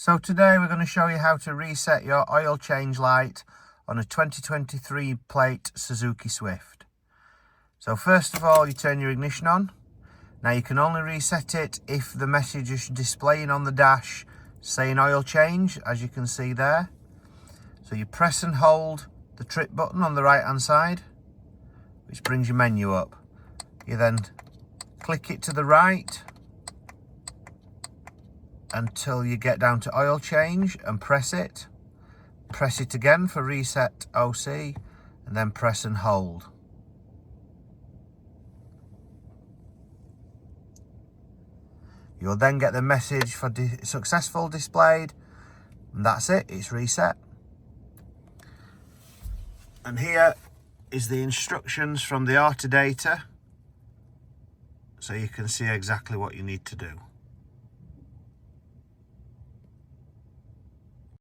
So today we're going to show you how to reset your oil change light on a 2023 plate Suzuki Swift. So first of all, you turn your ignition on. Now you can only reset it if the message is displaying on the dash saying oil change, as you can see there. So you press and hold the trip button on the right hand side, which brings your menu up. You then click it to the right until you get down to oil change and press it. Press it again for reset OC and then press and hold. You'll then get the message for successful displayed, and that's it, it's reset. And here is the instructions from the Automotive, so you can see exactly what you need to do.